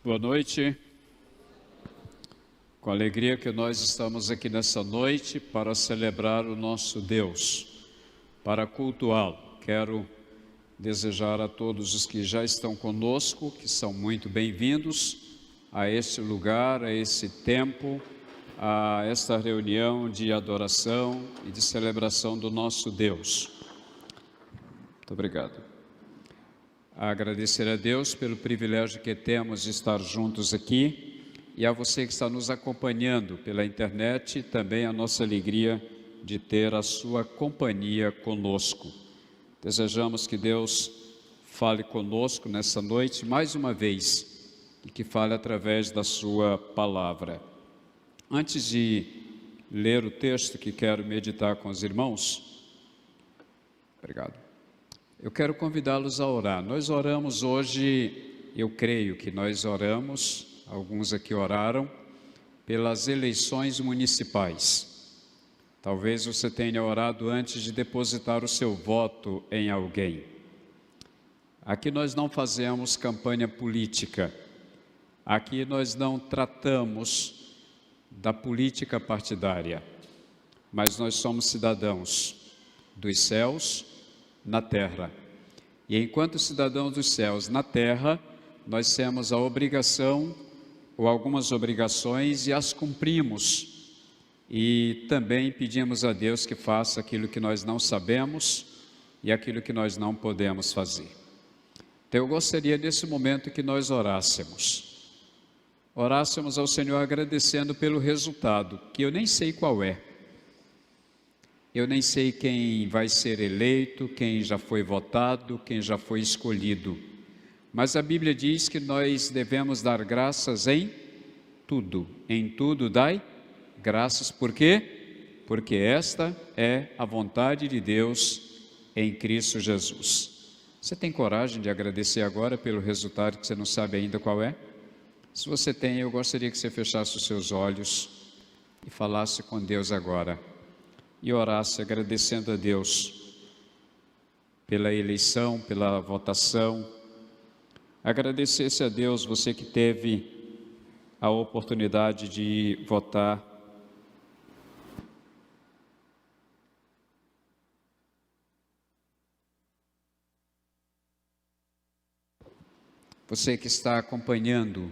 Boa noite. Com alegria que nós estamos aqui nessa noite para celebrar o nosso Deus, para cultuá-lo. Quero desejar a todos os que já estão conosco, que são muito bem-vindos a este lugar, a esse tempo, a esta reunião de adoração e de celebração do nosso Deus. Muito obrigado. Agradecer a Deus pelo privilégio que temos de estar juntos aqui e a você que está nos acompanhando pela internet, também a nossa alegria de ter a sua companhia conosco. Desejamos que Deus fale conosco nessa noite mais uma vez e que fale através da sua palavra. Antes de ler o texto que quero meditar com os irmãos, obrigado. Eu quero convidá-los a orar. Nós oramos hoje, eu creio que nós oramos, alguns aqui oraram, pelas eleições municipais. Talvez você tenha orado antes de depositar o seu voto em alguém. Aqui nós não fazemos campanha política. Aqui nós não tratamos da política partidária. Mas nós somos cidadãos dos céus na terra. E enquanto cidadãos dos céus na terra, nós temos a obrigação, ou algumas obrigações, e as cumprimos. E também pedimos a Deus que faça aquilo que nós não sabemos e aquilo que nós não podemos fazer. Então eu gostaria nesse momento que nós orássemos ao Senhor agradecendo pelo resultado, que eu nem sei qual é. Eu nem sei quem vai ser eleito, quem já foi votado, quem já foi escolhido. Mas a Bíblia diz que nós devemos dar graças em tudo dai graças. Por quê? Porque esta é a vontade de Deus em Cristo Jesus. Você tem coragem de agradecer agora pelo resultado que você não sabe ainda qual é? Se você tem, eu gostaria que você fechasse os seus olhos e falasse com Deus agora. E orasse agradecendo a Deus pela eleição, pela votação. Agradecesse a Deus, você que teve a oportunidade de votar. Você que está acompanhando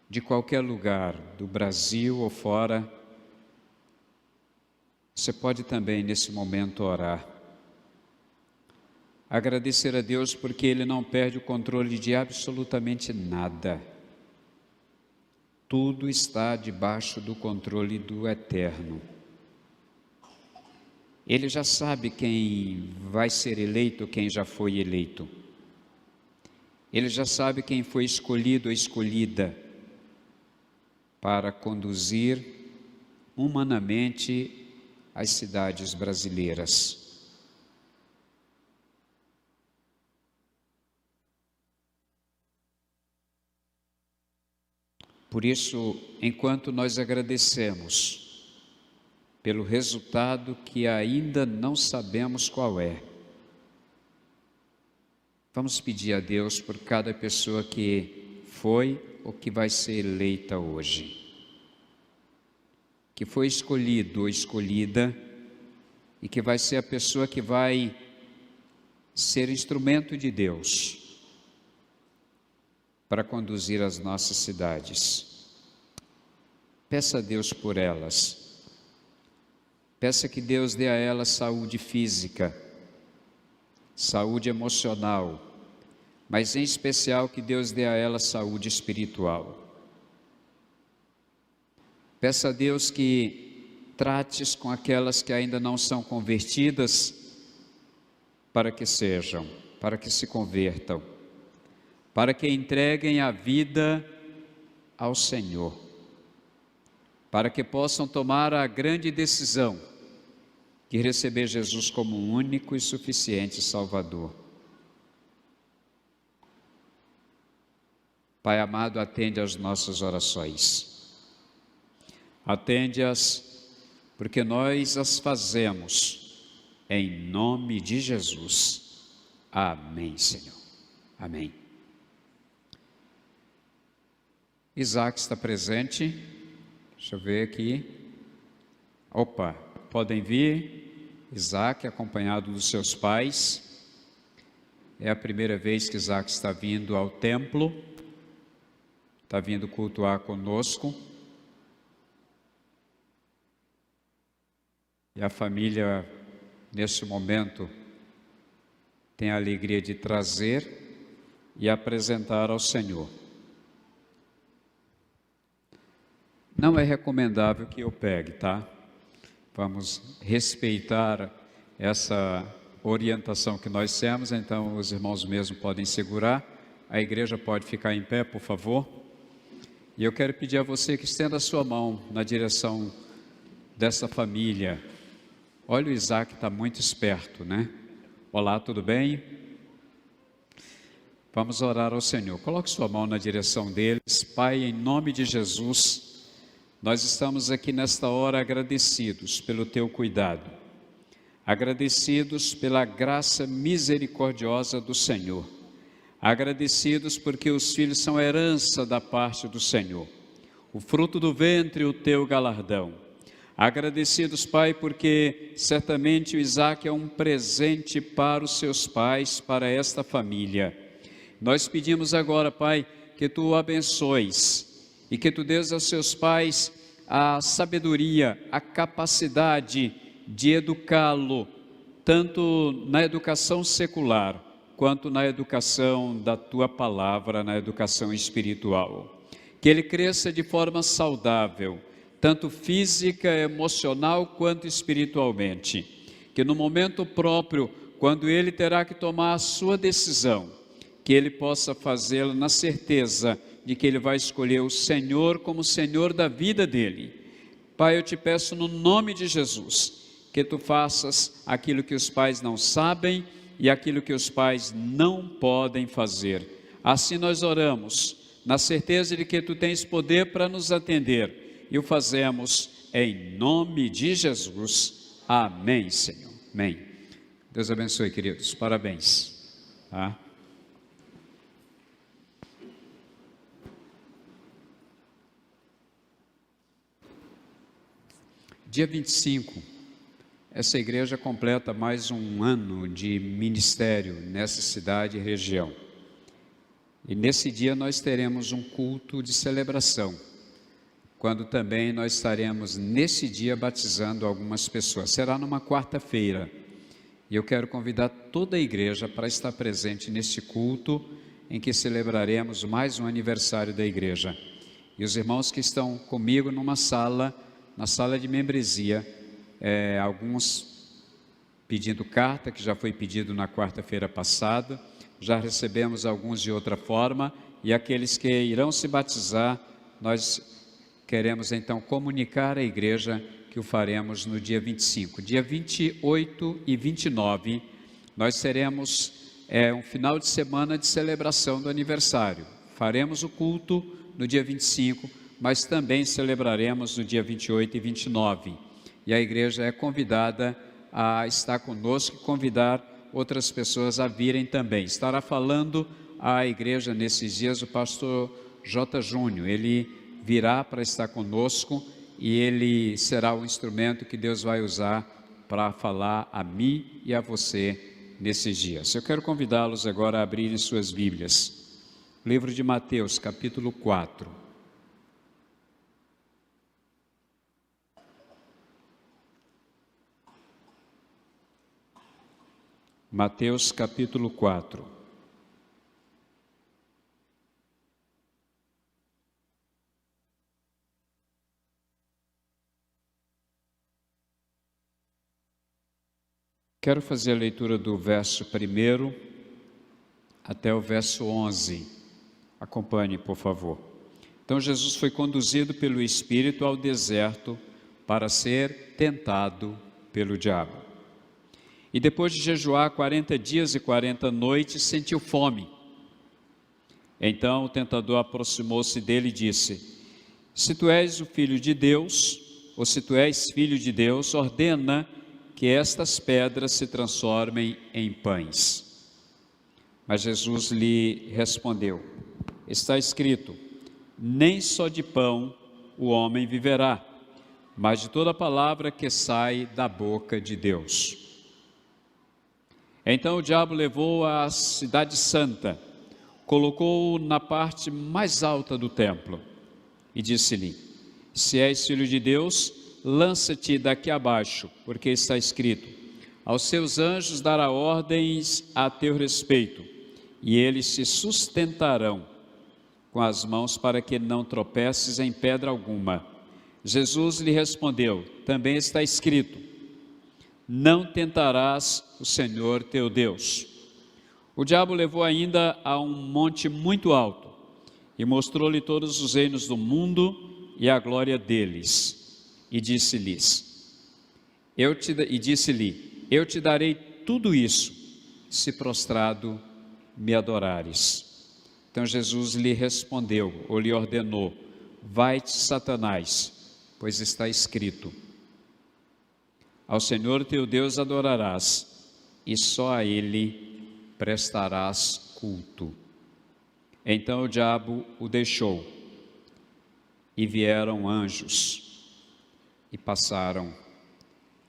de qualquer lugar, do Brasil ou fora, você pode também nesse momento orar. Agradecer a Deus porque Ele não perde o controle de absolutamente nada. Tudo está debaixo do controle do Eterno. Ele já sabe quem vai ser eleito, quem já foi eleito. Ele já sabe quem foi escolhido ou escolhida para conduzir humanamente as cidades brasileiras. Por isso, enquanto nós agradecemos pelo resultado que ainda não sabemos qual é, vamos pedir a Deus por cada pessoa que foi ou que vai ser eleita hoje, que foi escolhido ou escolhida e que vai ser a pessoa que vai ser instrumento de Deus para conduzir as nossas cidades. Peça a Deus por elas. Peça que Deus dê a elas saúde física, saúde emocional, mas em especial que Deus dê a elas saúde espiritual. Peça a Deus que trates com aquelas que ainda não são convertidas, para que sejam, para que se convertam, para que entreguem a vida ao Senhor, para que possam tomar a grande decisão de receber Jesus como um único e suficiente Salvador. Pai amado, atende às nossas orações. Atende-as, porque nós as fazemos em nome de Jesus. Amém, Senhor. Amém. Isaac está presente. Deixa eu ver aqui. Opa, podem vir. Isaac, acompanhado dos seus pais. É a primeira vez que Isaac está vindo ao templo. Está vindo cultuar conosco. E a família, neste momento, tem a alegria de trazer e apresentar ao Senhor. Não é recomendável que eu pegue, tá? Vamos respeitar essa orientação que nós temos, então os irmãos mesmo podem segurar. A igreja pode ficar em pé, por favor. E eu quero pedir a você que estenda a sua mão na direção dessa família. Olha, o Isaac está muito esperto, né? Olá, tudo bem? Vamos orar ao Senhor. Coloque sua mão na direção deles. Pai, em nome de Jesus, nós estamos aqui nesta hora agradecidos pelo teu cuidado, agradecidos pela graça misericordiosa do Senhor, agradecidos porque os filhos são herança da parte do Senhor, o fruto do ventre, o teu galardão. Agradecidos, Pai, porque certamente o Isaac é um presente para os seus pais, para esta família. Nós pedimos agora, Pai, que Tu o abençoes e que Tu dês aos seus pais a sabedoria, a capacidade de educá-lo, tanto na educação secular, quanto na educação da Tua palavra, na educação espiritual. Que ele cresça de forma saudável, tanto física, emocional, quanto espiritualmente. Que no momento próprio, quando ele terá que tomar a sua decisão, que ele possa fazê-lo na certeza de que ele vai escolher o Senhor como Senhor da vida dele. Pai, eu te peço no nome de Jesus, que Tu faças aquilo que os pais não sabem e aquilo que os pais não podem fazer. Assim nós oramos, na certeza de que Tu tens poder para nos atender, e o fazemos em nome de Jesus. Amém, Senhor. Amém. Deus abençoe, queridos. Parabéns. Tá? Dia 25, essa igreja completa mais um ano de ministério nessa cidade e região. E nesse dia nós teremos um culto de celebração, quando também nós estaremos nesse dia batizando algumas pessoas. Será numa quarta-feira. E eu quero convidar toda a igreja para estar presente nesse culto em que celebraremos mais um aniversário da igreja. E os irmãos que estão comigo numa sala, na sala de membresia, alguns pedindo carta, que já foi pedido na quarta-feira passada, já recebemos alguns de outra forma, e aqueles que irão se batizar, nós queremos então comunicar à igreja que o faremos no dia 25. Dia 28 e 29, nós teremos um final de semana de celebração do aniversário. Faremos o culto no dia 25, mas também celebraremos no dia 28 e 29. E a igreja é convidada a estar conosco e convidar outras pessoas a virem também. Estará falando à igreja nesses dias o pastor J. Júnior. Ele virá para estar conosco e ele será o instrumento que Deus vai usar para falar a mim e a você nesses dias. Eu quero convidá-los agora a abrirem suas Bíblias. Livro de Mateus, capítulo 4. Mateus, capítulo 4. Quero fazer a leitura do verso 1 até o verso 11. Acompanhe, por favor. Então Jesus foi conduzido pelo Espírito ao deserto para ser tentado pelo diabo. E depois de jejuar 40 dias e 40 noites, sentiu fome. Então o tentador aproximou-se dele e disse: Se tu és o filho de Deus, ou se tu és filho de Deus, ordena que estas pedras se transformem em pães. Mas Jesus lhe respondeu: Está escrito, nem só de pão o homem viverá, mas de toda palavra que sai da boca de Deus. Então o diabo levou a cidade santa, colocou-o na parte mais alta do templo e disse-lhe: se és filho de Deus, lança-te daqui abaixo, porque está escrito: aos seus anjos dará ordens a teu respeito, e eles se sustentarão com as mãos para que não tropeces em pedra alguma. Jesus lhe respondeu: também está escrito: não tentarás o Senhor teu Deus. O diabo levou ainda a um monte muito alto e mostrou-lhe todos os reinos do mundo e a glória deles. E disse-lhe: eu te darei tudo isso, se prostrado me adorares. Então Jesus lhe respondeu, ou lhe ordenou: vai-te, Satanás, pois está escrito: ao Senhor teu Deus adorarás, e só a Ele prestarás culto. Então o diabo o deixou, e vieram anjos, e passaram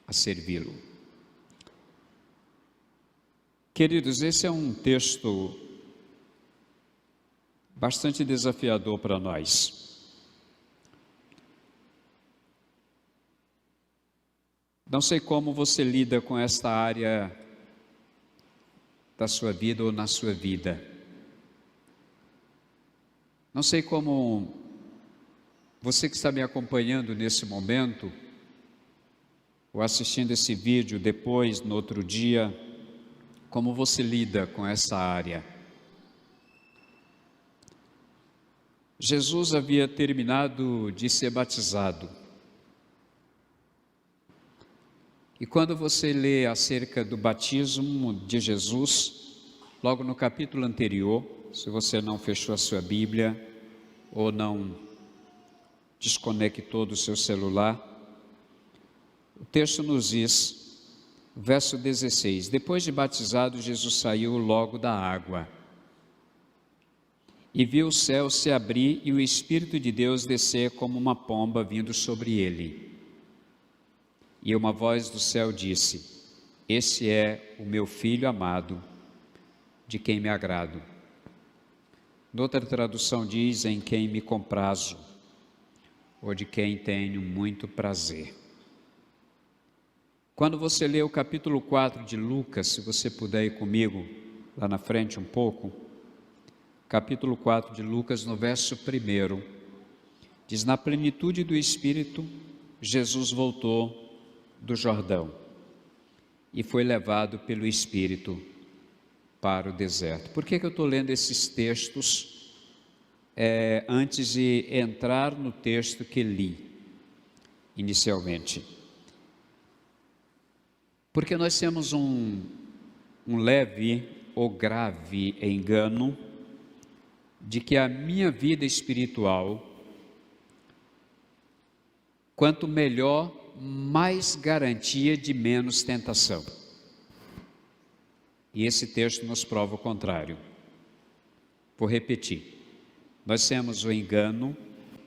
a servi-lo. Queridos, esse é um texto bastante desafiador para nós. Não sei como você lida com esta área da sua vida ou na sua vida. Não sei como você que está me acompanhando nesse momento, ou assistindo esse vídeo depois, no outro dia, como você lida com essa área. Jesus havia terminado de ser batizado. E quando você lê acerca do batismo de Jesus, logo no capítulo anterior, se você não fechou a sua Bíblia ou não desconectou do seu celular, o texto nos diz, verso 16: depois de batizado, Jesus saiu logo da água e viu o céu se abrir e o Espírito de Deus descer como uma pomba vindo sobre ele. E uma voz do céu disse: esse é o meu filho amado, de quem me agrado. Noutra tradução diz: em quem me comprazo, ou de quem tenho muito prazer. Quando você lê o capítulo 4 de Lucas, se você puder ir comigo lá na frente um pouco, capítulo 4 de Lucas, no verso 1, diz: na plenitude do Espírito, Jesus voltou do Jordão e foi levado pelo Espírito para o deserto. Por que eu estou lendo esses textos antes de entrar no texto que li inicialmente? Porque nós temos um leve ou grave engano de que a minha vida espiritual, quanto melhor, mais garantia de menos tentação. E esse texto nos prova o contrário. Vou repetir. Nós temos o engano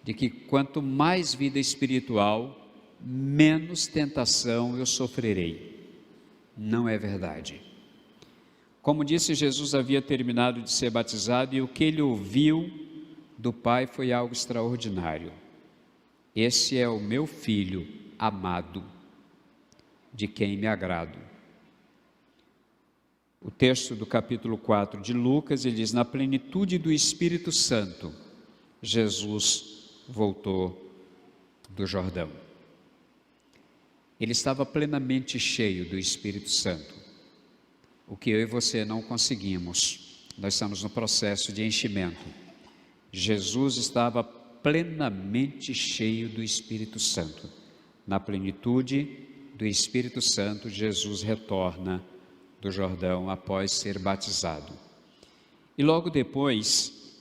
de que quanto mais vida espiritual, menos tentação eu sofrerei. Não é verdade. Como disse, Jesus havia terminado de ser batizado e o que ele ouviu do Pai foi algo extraordinário. Esse é o meu filho amado, de quem me agrado. O texto do capítulo 4 de Lucas, ele diz: na plenitude do Espírito Santo, Jesus voltou do Jordão. Ele estava plenamente cheio do Espírito Santo, o que eu e você não conseguimos. Nós estamos no processo de enchimento. Jesus estava plenamente cheio do Espírito Santo. Na plenitude do Espírito Santo, Jesus retorna do Jordão após ser batizado. E logo depois,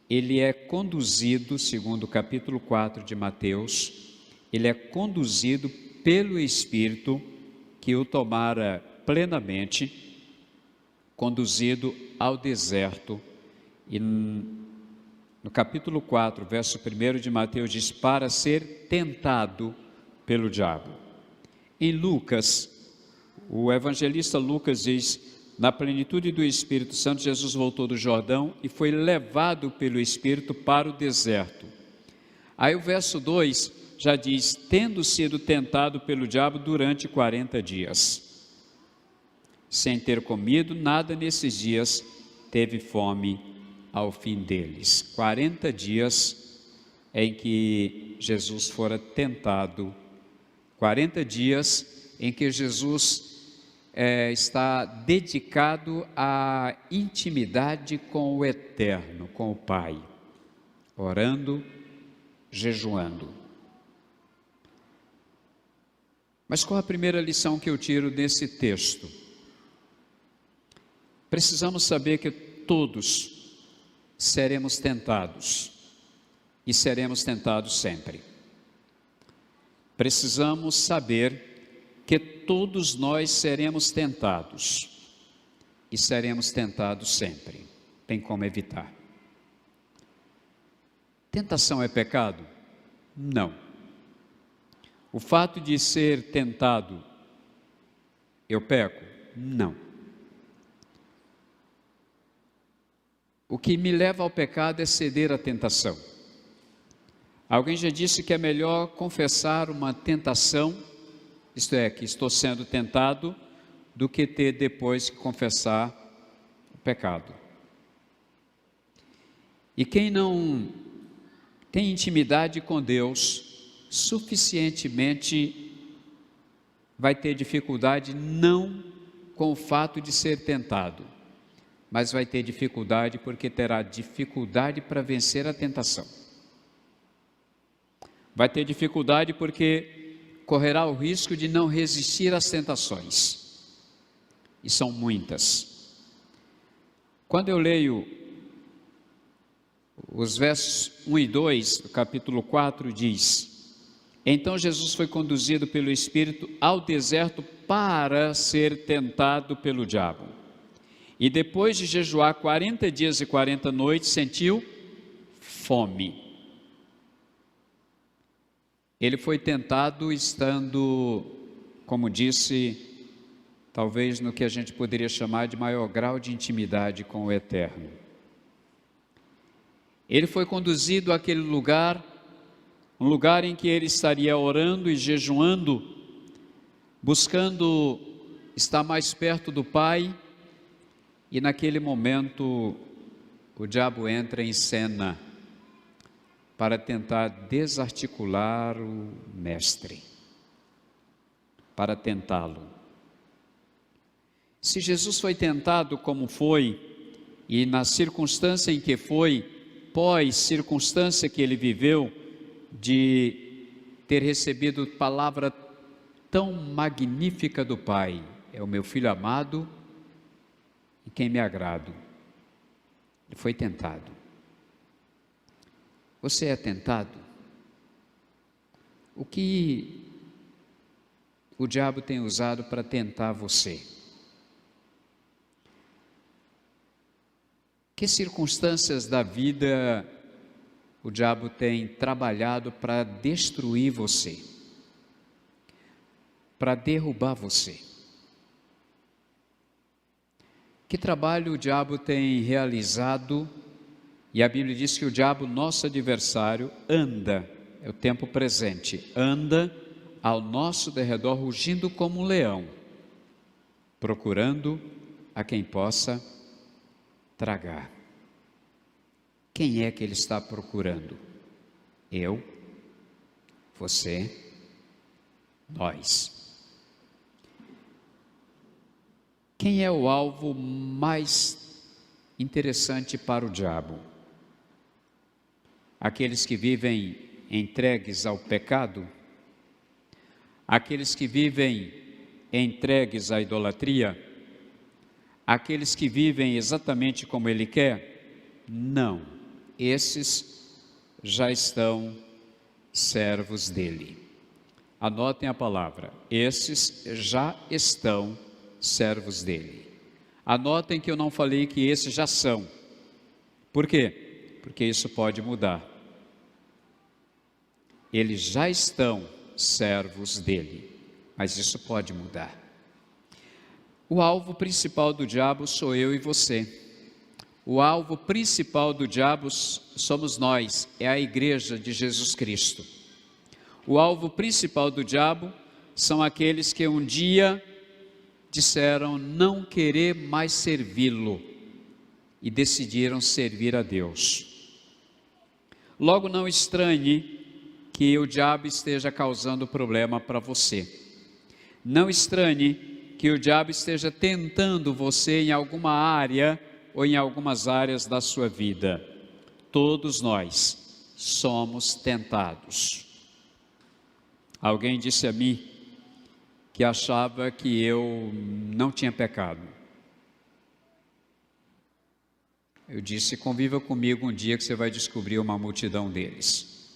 ele é conduzido, segundo o capítulo 4 de Mateus, ele é conduzido pelo Espírito que o tomara plenamente, conduzido ao deserto, e no capítulo 4, verso 1 de Mateus, diz: para ser tentado pelo diabo. Em Lucas, o evangelista Lucas diz: na plenitude do Espírito Santo, Jesus voltou do Jordão e foi levado pelo Espírito para o deserto. Aí o verso 2 já diz: tendo sido tentado pelo diabo durante 40 dias. Sem ter comido nada nesses dias, teve fome ao fim deles. 40 dias em que Jesus fora tentado, 40 dias em que Jesus está dedicado à intimidade com o Eterno, com o Pai, orando, jejuando. Mas qual a primeira lição que eu tiro desse texto? Precisamos saber que todos seremos tentados, e seremos tentados sempre. Precisamos saber que todos nós seremos tentados, e seremos tentados sempre. Tem como evitar. Tentação é pecado? Não. O fato de ser tentado, eu peco? Não. O que me leva ao pecado é ceder à tentação. Alguém já disse que é melhor confessar uma tentação, isto é, que estou sendo tentado, do que ter depois que confessar o pecado. E quem não tem intimidade com Deus suficientemente vai ter dificuldade não com o fato de ser tentado, mas vai ter dificuldade porque terá dificuldade para vencer a tentação. Vai ter dificuldade porque correrá o risco de não resistir às tentações. E são muitas. Quando eu leio os versos 1 e 2 do capítulo 4, diz: então Jesus foi conduzido pelo Espírito ao deserto para ser tentado pelo diabo. E depois de jejuar 40 dias e 40 noites, sentiu fome. Ele foi tentado estando, como disse, talvez no que a gente poderia chamar de maior grau de intimidade com o Eterno. Ele foi conduzido àquele lugar, um lugar em que ele estaria orando e jejuando, buscando estar mais perto do Pai. E naquele momento, o diabo entra em cena para tentar desarticular o mestre, para tentá-lo. Se Jesus foi tentado como foi, e na circunstância em que foi, pós-circunstância que ele viveu, de ter recebido palavra tão magnífica do Pai: é o meu filho amado, e quem me agrado. Ele foi tentado. Você é tentado? O que o diabo tem usado para tentar você? Que circunstâncias da vida o diabo tem trabalhado para destruir você, para derrubar você? Que trabalho o diabo tem realizado? E a Bíblia diz que o diabo, nosso adversário, anda, é o tempo presente, anda ao nosso derredor, rugindo como um leão, procurando a quem possa tragar. Quem é que ele está procurando? Eu, você, nós. Quem é o alvo mais interessante para o diabo? Aqueles que vivem entregues ao pecado? Aqueles que vivem entregues à idolatria? Aqueles que vivem exatamente como ele quer? Não, esses já estão servos dele. Anotem a palavra: esses já estão servos dele. Anotem que eu não falei que esses já são. Por quê? porque isso pode mudar. Eles já estão servos dele, mas isso pode mudar. O alvo principal do diabo sou eu e você. O alvo principal do diabo somos nós, é a igreja de Jesus Cristo. O alvo principal do diabo são aqueles que um dia disseram não querer mais servi-lo e decidiram servir a Deus. Logo, não estranhe que o diabo esteja causando problema para você. Não estranhe que o diabo esteja tentando você em alguma área ou em algumas áreas da sua vida. Todos nós somos tentados. Alguém disse a mim que achava que eu não tinha pecado. Eu disse, conviva comigo um dia que você vai descobrir uma multidão deles.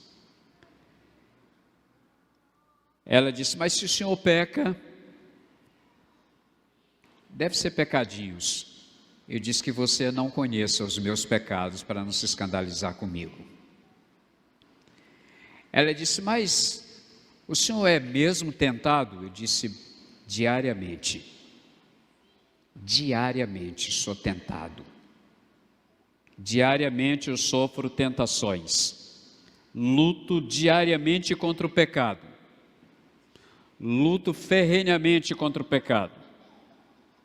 Ela disse, mas se o senhor peca, deve ser pecadinhos. Eu disse que você não conheça os meus pecados para não se escandalizar comigo. Ela disse, mas o senhor é mesmo tentado? Eu disse, diariamente. Diariamente sou tentado. Diariamente eu sofro tentações. Luto diariamente contra o pecado. Luto ferrenhamente contra o pecado,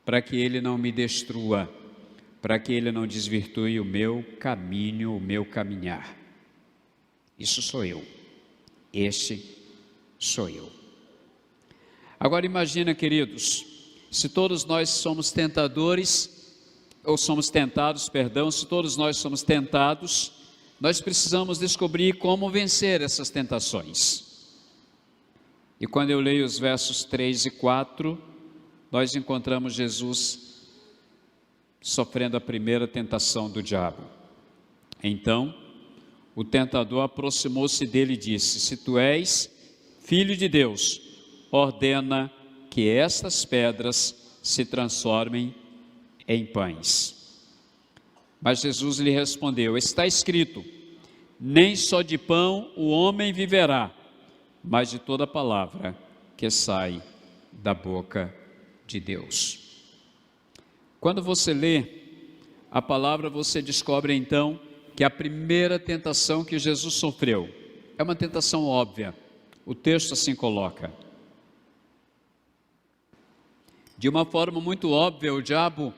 para que ele não me destrua, para que ele não desvirtue o meu caminho, o meu caminhar. Isso sou eu. Este sou eu. Agora imagina, queridos, se todos nós somos tentadores, ou somos tentados, perdão, se todos nós somos tentados, nós precisamos descobrir como vencer essas tentações. E quando eu leio os versos 3 e 4, nós encontramos Jesus sofrendo a primeira tentação do diabo. Então, o tentador aproximou-se dele e disse, se tu és filho de Deus, ordena que estas pedras se transformem em pães. Mas Jesus lhe respondeu, está escrito, nem só de pão o homem viverá, mas de toda palavra que sai da boca de Deus. Quando você lê a palavra, você descobre então que a primeira tentação que Jesus sofreu é uma tentação óbvia. O texto assim coloca. De uma forma muito óbvia, o diabo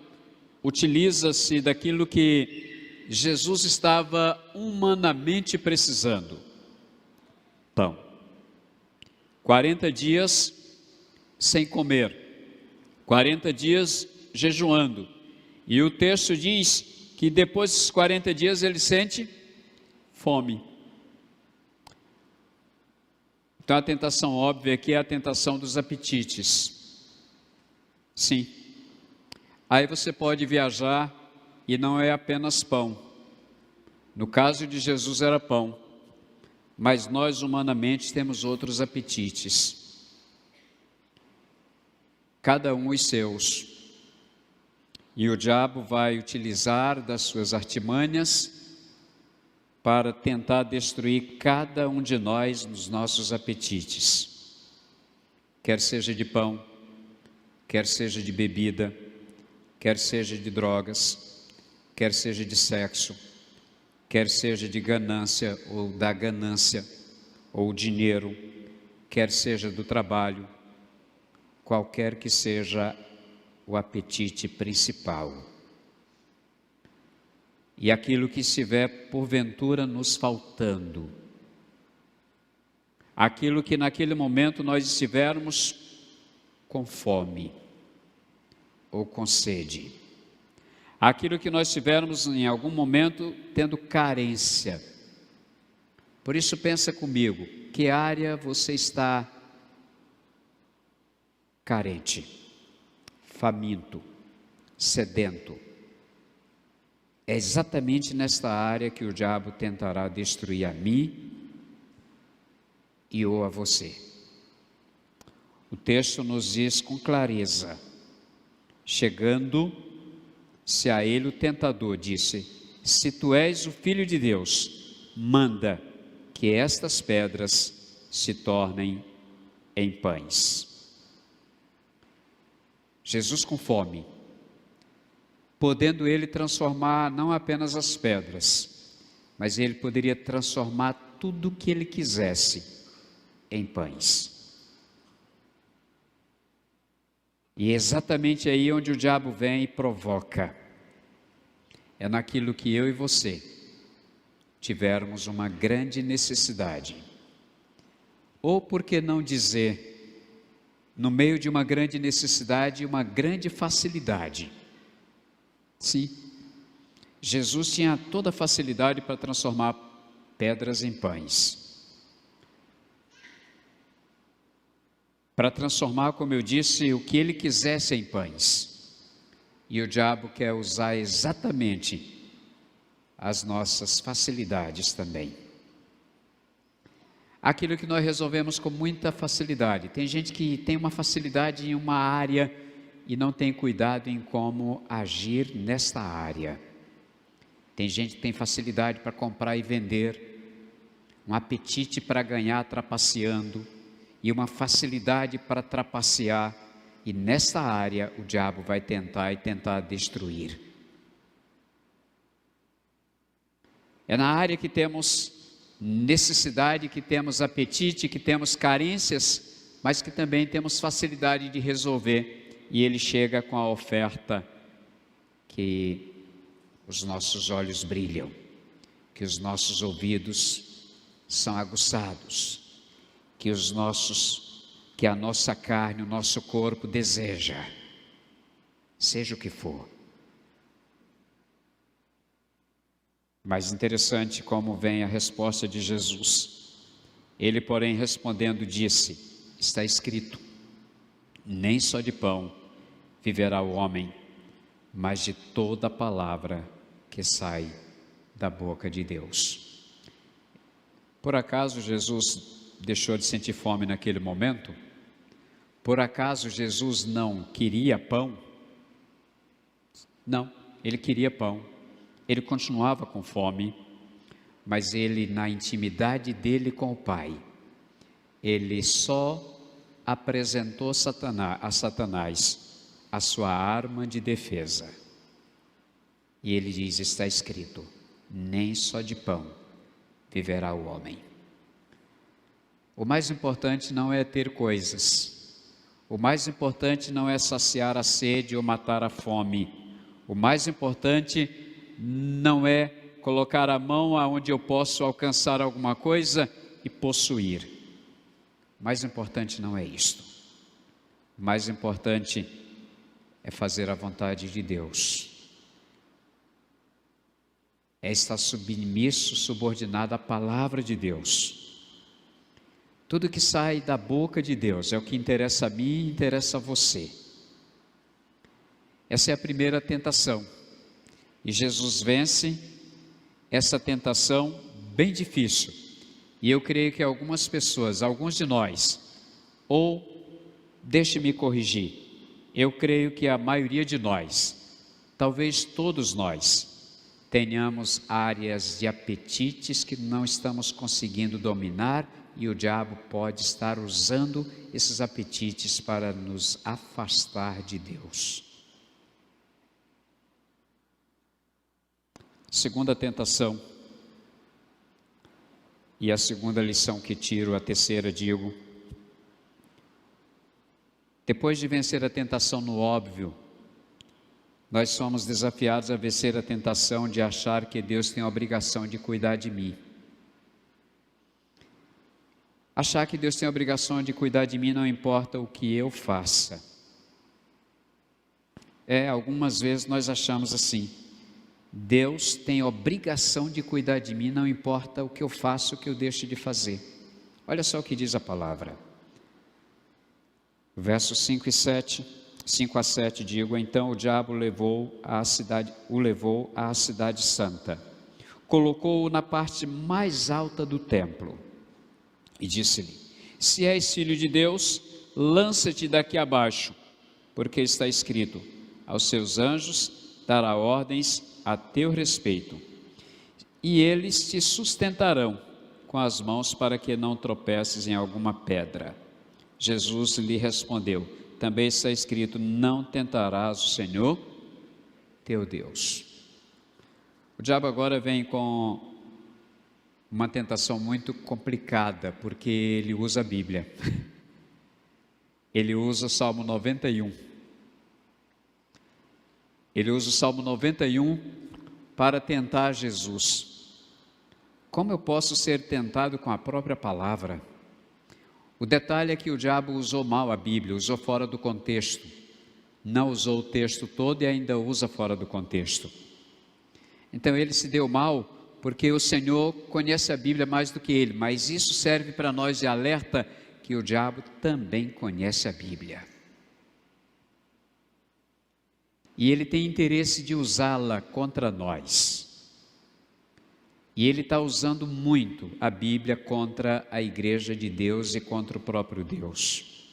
utiliza-se daquilo que Jesus estava humanamente precisando. Pão. 40 dias sem comer, 40 dias jejuando, e o texto diz que depois desses 40 dias ele sente fome. Então a tentação óbvia aqui é a tentação dos apetites. Sim. Aí você pode viajar e não é apenas pão. No caso de Jesus era pão. Mas nós humanamente temos outros apetites, cada um os seus, e o diabo vai utilizar das suas artimanhas para tentar destruir cada um de nós nos nossos apetites, quer seja de pão, quer seja de bebida, quer seja de drogas, quer seja de sexo, quer seja de ganância ou da ganância, ou dinheiro, quer seja do trabalho, qualquer que seja o apetite principal. E aquilo que estiver porventura nos faltando, aquilo que naquele momento nós estivermos com fome ou com sede, aquilo que nós tivermos em algum momento tendo carência. Por isso pensa comigo, que área você está carente, faminto, sedento? É exatamente nesta área que o diabo tentará destruir a mim e ou a você. O texto nos diz com clareza, chegando-se a ele o tentador disse, se tu és o Filho de Deus, manda que estas pedras se tornem em pães. Jesus com fome, podendo ele transformar não apenas as pedras, mas ele poderia transformar tudo o que ele quisesse em pães. E é exatamente aí onde o diabo vem e provoca. É naquilo que eu e você tivermos uma grande necessidade. Ou por que não dizer, no meio de uma grande necessidade, uma grande facilidade. Sim, Jesus tinha toda a facilidade para transformar pedras em pães. Para transformar, como eu disse, o que ele quisesse em pães. E o diabo quer usar exatamente as nossas facilidades também. Aquilo que nós resolvemos com muita facilidade. Tem gente que tem uma facilidade em uma área e não tem cuidado em como agir nesta área. Tem gente que tem facilidade para comprar e vender, um apetite para ganhar trapaceando e uma facilidade para trapacear, e nesta área o diabo vai tentar destruir. É na área que temos necessidade, que temos apetite, que temos carências, mas que também temos facilidade de resolver, e ele chega com a oferta que os nossos olhos brilham, que os nossos ouvidos são aguçados, que a nossa carne, o nosso corpo deseja, seja o que for. Mas interessante como vem a resposta de Jesus. Ele, porém, respondendo, disse: está escrito, nem só de pão viverá o homem, mas de toda palavra que sai da boca de Deus. Por acaso Jesus deixou de sentir fome naquele momento? Por acaso Jesus não queria pão? Não, ele queria pão. Ele continuava com fome, mas ele, na intimidade dele com o Pai, ele só apresentou a Satanás a sua arma de defesa. E ele diz, está escrito, nem só de pão viverá o homem. O mais importante não é ter coisas. O mais importante não é saciar a sede ou matar a fome. O mais importante não é colocar a mão aonde eu posso alcançar alguma coisa e possuir. O mais importante não é isto. O mais importante é fazer a vontade de Deus. É estar submisso, subordinado à palavra de Deus. Tudo que sai da boca de Deus é o que interessa a mim e interessa a você. Essa é a primeira tentação. E Jesus vence essa tentação bem difícil. E eu creio que algumas pessoas, alguns de nós, ou deixe-me corrigir, eu creio que a maioria de nós, talvez todos nós, tenhamos áreas de apetites que não estamos conseguindo dominar, e o diabo pode estar usando esses apetites para nos afastar de Deus. Segunda tentação, e a segunda lição que tiro, a terceira digo, depois de vencer a tentação no óbvio, nós somos desafiados a vencer a tentação de achar que Deus tem a obrigação de cuidar de mim. Achar que Deus tem a obrigação de cuidar de mim não importa o que eu faça. Algumas vezes nós achamos assim, Deus tem a obrigação de cuidar de mim, não importa o que eu faço, o que eu deixo de fazer. Olha só o que diz a palavra. Versos 5 a 7, digo, então o diabo o levou à cidade santa, colocou-o na parte mais alta do templo e disse-lhe, se és filho de Deus, lança-te daqui abaixo, porque está escrito, aos seus anjos dará ordens a teu respeito, e eles te sustentarão com as mãos para que não tropeces em alguma pedra. Jesus lhe respondeu: também está escrito, não tentarás o Senhor teu Deus. O diabo agora vem com uma tentação muito complicada, porque ele usa a Bíblia. Ele usa o Salmo 91. Ele usa o Salmo 91 para tentar Jesus. Como eu posso ser tentado com a própria palavra? O detalhe é que o diabo usou mal a Bíblia, usou fora do contexto. Não usou o texto todo e ainda usa fora do contexto. Então ele se deu mal porque o Senhor conhece a Bíblia mais do que ele, mas isso serve para nós de alerta que o diabo também conhece a Bíblia. E ele tem interesse de usá-la contra nós. E ele está usando muito a Bíblia contra a igreja de Deus e contra o próprio Deus.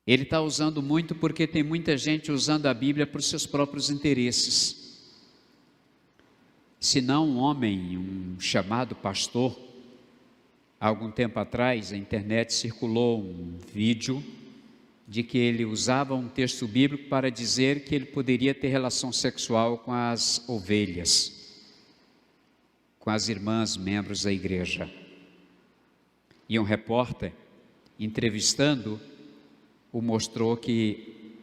Ele está usando muito porque tem muita gente usando a Bíblia para os seus próprios interesses. Se não um homem, um chamado pastor, há algum tempo atrás, na internet circulou um vídeo de que ele usava um texto bíblico para dizer que ele poderia ter relação sexual com as ovelhas, com as irmãs membros da igreja. E um repórter, entrevistando, o mostrou que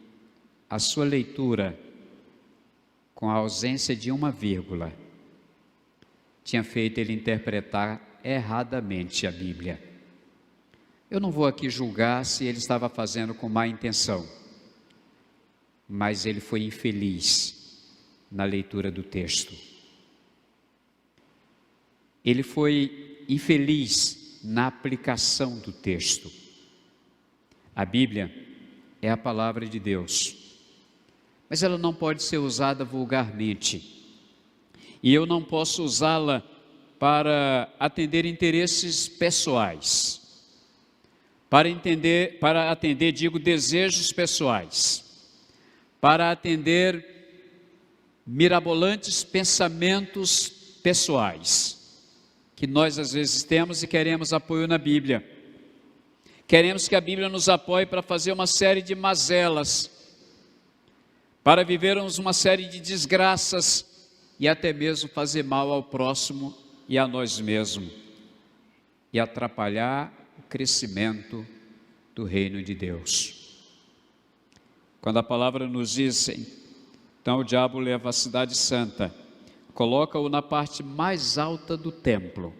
a sua leitura, com a ausência de uma vírgula, tinha feito ele interpretar erradamente a Bíblia. Eu não vou aqui julgar se ele estava fazendo com má intenção, mas ele foi infeliz na leitura do texto. Ele foi infeliz na aplicação do texto. A Bíblia é a palavra de Deus, mas ela não pode ser usada vulgarmente. E eu não posso usá-la para atender interesses pessoais, para atender, desejos pessoais, para atender mirabolantes pensamentos pessoais, que nós às vezes temos e queremos apoio na Bíblia. Queremos que a Bíblia nos apoie para fazer uma série de mazelas, para vivermos uma série de desgraças, e até mesmo fazer mal ao próximo e a nós mesmos, e atrapalhar o crescimento do reino de Deus. Quando a palavra nos diz, então o diabo leva a cidade santa, coloca-o na parte mais alta do templo,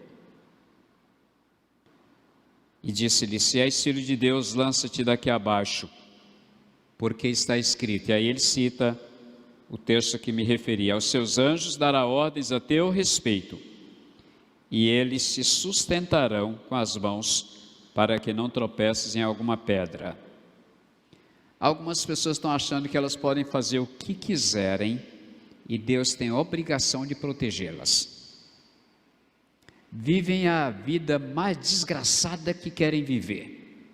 e disse-lhe: se és filho de Deus, lança-te daqui abaixo, porque está escrito. E aí ele cita o texto que me referi: aos seus anjos dará ordens a teu respeito, e eles se sustentarão com as mãos, para que não tropeces em alguma pedra. Algumas pessoas estão achando que elas podem fazer o que quiserem, e Deus tem a obrigação de protegê-las. Vivem a vida mais desgraçada que querem viver.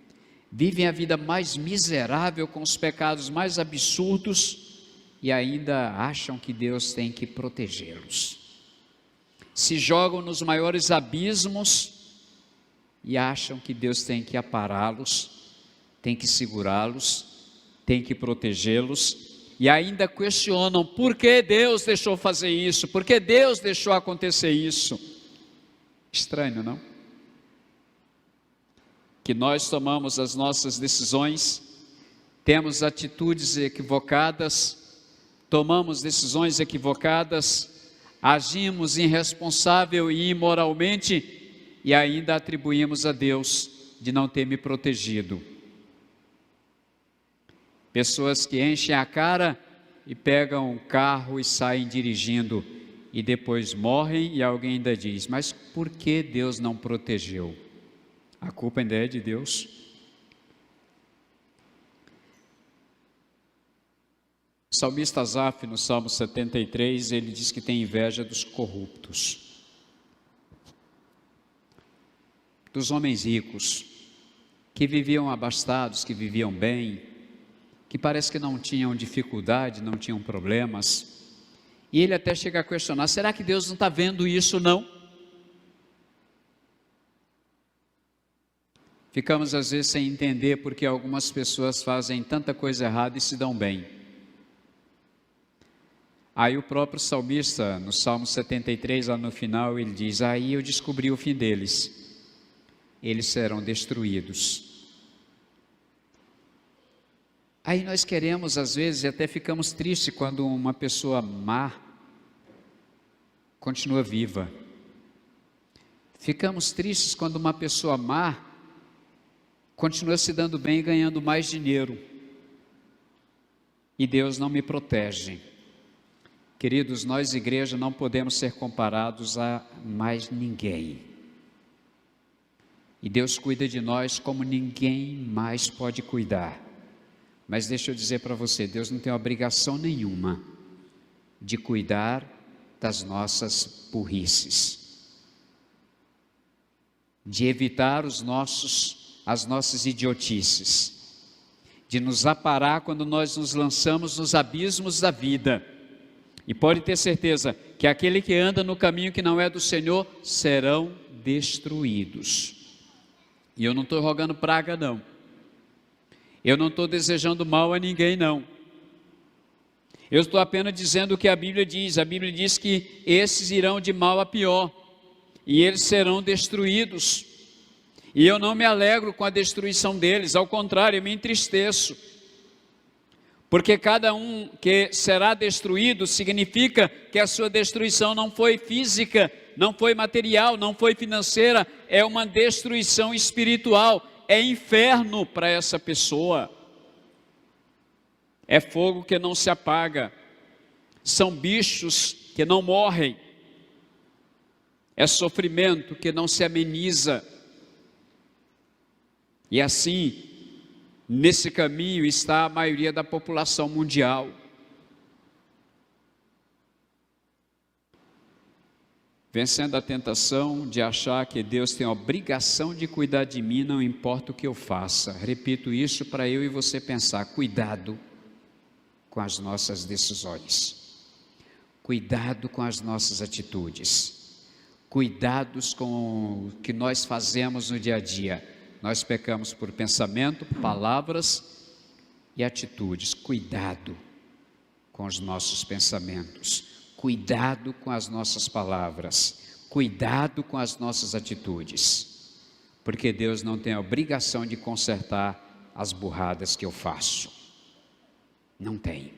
Vivem a vida mais miserável, com os pecados mais absurdos, e ainda acham que Deus tem que protegê-los. Se jogam nos maiores abismos e acham que Deus tem que apará-los, tem que segurá-los, tem que protegê-los, e ainda questionam por que Deus deixou fazer isso, por que Deus deixou acontecer isso. Estranho, não? Que nós tomamos as nossas decisões, temos atitudes equivocadas, tomamos decisões equivocadas, agimos irresponsável e imoralmente e ainda atribuímos a Deus de não ter me protegido. Pessoas que enchem a cara e pegam um carro e saem dirigindo e depois morrem e alguém ainda diz: mas por que Deus não protegeu? A culpa ainda é de Deus. O salmista Asaf, no Salmo 73, ele diz que tem inveja dos corruptos, dos homens ricos, que viviam abastados, que viviam bem, que parece que não tinham dificuldade, não tinham problemas, E ele até chega a questionar, será que Deus não está vendo isso não? Ficamos às vezes sem entender porque algumas pessoas fazem tanta coisa errada e se dão bem. Aí o próprio salmista, no Salmo 73, lá no final, ele diz, aí eu descobri o fim deles, eles serão destruídos. Aí nós queremos, às vezes, e até ficamos tristes quando uma pessoa má continua viva. Ficamos tristes quando uma pessoa má continua se dando bem e ganhando mais dinheiro. E Deus não me protege. Queridos, nós, igreja, não podemos ser comparados a mais ninguém. E Deus cuida de nós como ninguém mais pode cuidar. Mas deixa eu dizer para você, Deus não tem obrigação nenhuma de cuidar das nossas burrices, de evitar as nossas idiotices, de nos aparar quando nós nos lançamos nos abismos da vida. E pode ter certeza que aquele que anda no caminho que não é do Senhor serão destruídos. E eu não estou rogando praga não. Eu não estou desejando mal a ninguém não. Eu estou apenas dizendo o que a Bíblia diz. A Bíblia diz que esses irão de mal a pior. E eles serão destruídos. E eu não me alegro com a destruição deles. Ao contrário, eu me entristeço. Porque cada um que será destruído significa que a sua destruição não foi física, não foi material, não foi financeira, é uma destruição espiritual, é inferno para essa pessoa. É fogo que não se apaga, são bichos que não morrem, é sofrimento que não se ameniza. E assim, nesse caminho está a maioria da população mundial. Vencendo a tentação de achar que Deus tem a obrigação de cuidar de mim, não importa o que eu faça. Repito isso para eu e você pensar, cuidado com as nossas decisões. Cuidado com as nossas atitudes. Cuidados com o que nós fazemos no dia a dia. Nós pecamos por pensamento, palavras e atitudes. Cuidado com os nossos pensamentos. Cuidado com as nossas palavras. Cuidado com as nossas atitudes. Porque Deus não tem a obrigação de consertar as burradas que eu faço. Não tem.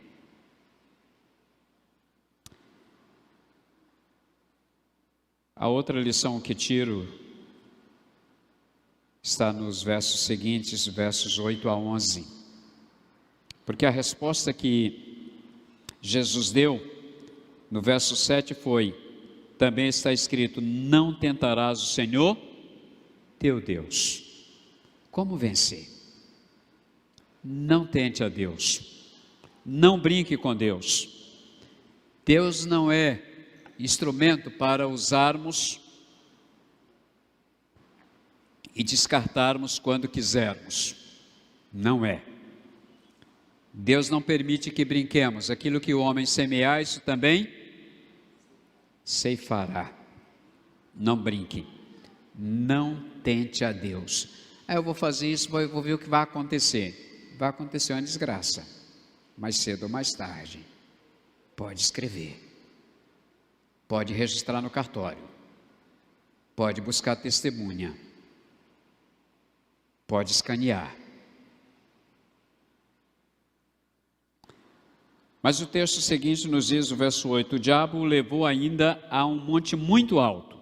A outra lição que tiro está nos versos seguintes, versos 8 a 11. Porque a resposta que Jesus deu no verso 7 foi, também está escrito, não tentarás o Senhor teu Deus. Como vencer? Não tente a Deus. Não brinque com Deus. Deus não é instrumento para usarmos e descartarmos quando quisermos. Não é. Deus não permite que brinquemos. Aquilo que o homem semear, isso também ceifará. Não brinque. Não tente a Deus. Eu vou fazer isso, vou ver o que vai acontecer. Vai acontecer uma desgraça. Mais cedo ou mais tarde. Pode escrever. Pode registrar no cartório. Pode buscar testemunha. Pode escanear. Mas o texto seguinte nos diz, o verso 8, o diabo o levou ainda a um monte muito alto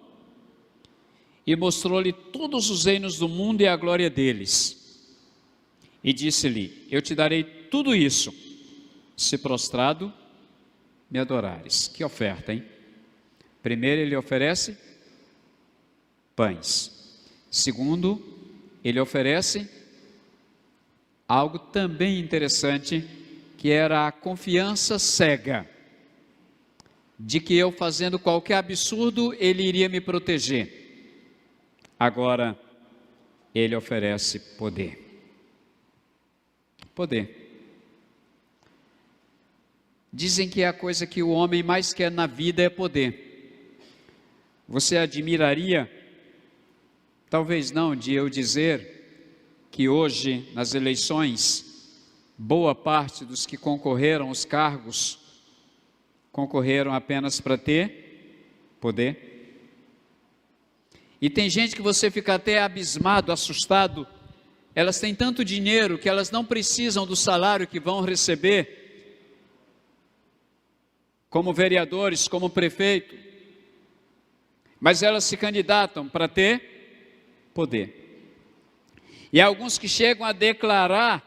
e mostrou-lhe todos os reinos do mundo e a glória deles. E disse-lhe, eu te darei tudo isso, se prostrado me adorares. Que oferta, hein? Primeiro ele oferece pães. Segundo, ele oferece algo também interessante, que era a confiança cega, de que eu fazendo qualquer absurdo, ele iria me proteger. Agora, ele oferece poder. Poder. Dizem que a coisa que o homem mais quer na vida é poder. Você admiraria, talvez não, de eu dizer que hoje, nas eleições, boa parte dos que concorreram aos cargos, concorreram apenas para ter poder? E tem gente que você fica até abismado, assustado. Elas têm tanto dinheiro que elas não precisam do salário que vão receber como vereadores, como prefeito, mas elas se candidatam para ter poder. E há alguns que chegam a declarar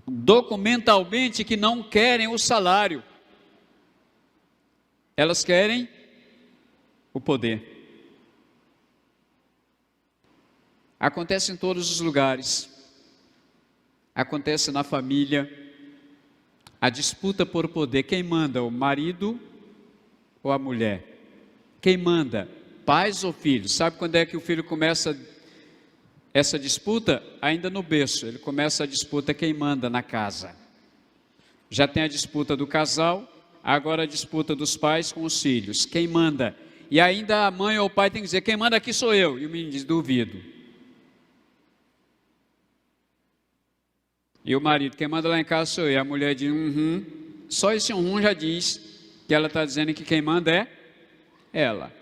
documentalmente que não querem o salário, elas querem o poder. Acontece em todos os lugares, acontece na família, a disputa por poder. Quem manda, o marido ou a mulher? Quem manda, pais ou filhos? Sabe quando é que o filho começa essa disputa? Ainda no berço, ele começa a disputa quem manda na casa. Já tem a disputa do casal, agora a disputa dos pais com os filhos. Quem manda? E ainda a mãe ou o pai tem que dizer, quem manda aqui sou eu. E o menino diz, duvido. E o marido, quem manda lá em casa sou eu. E a mulher diz, Só esse já diz que ela está dizendo que quem manda é ela.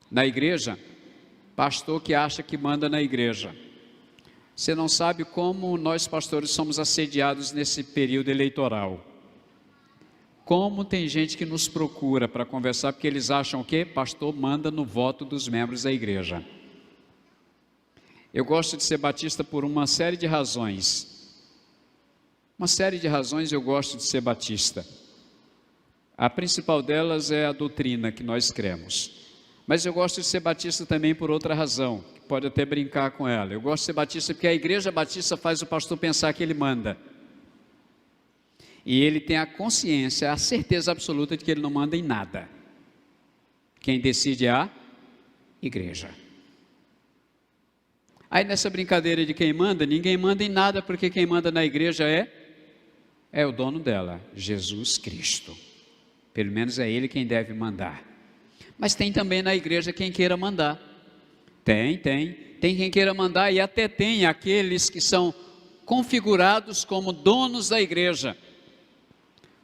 Na igreja, pastor que acha que manda na igreja. Você não sabe como nós pastores somos assediados nesse período eleitoral. Como tem gente que nos procura para conversar, porque eles acham que pastor manda no voto dos membros da igreja. Eu gosto de ser batista por uma série de razões. Uma série de razões eu gosto de ser batista. A principal delas é a doutrina que nós cremos. Mas eu gosto de ser batista também por outra razão, que pode até brincar com ela. Eu gosto de ser batista porque a igreja batista faz o pastor pensar que ele manda. E ele tem a consciência, a certeza absoluta de que ele não manda em nada. Quem decide é a igreja. Aí nessa brincadeira de quem manda, ninguém manda em nada, porque quem manda na igreja é o dono dela, Jesus Cristo. Pelo menos é ele quem deve mandar. Mas tem também na igreja quem queira mandar. Tem quem queira mandar, e até tem aqueles que são configurados como donos da igreja,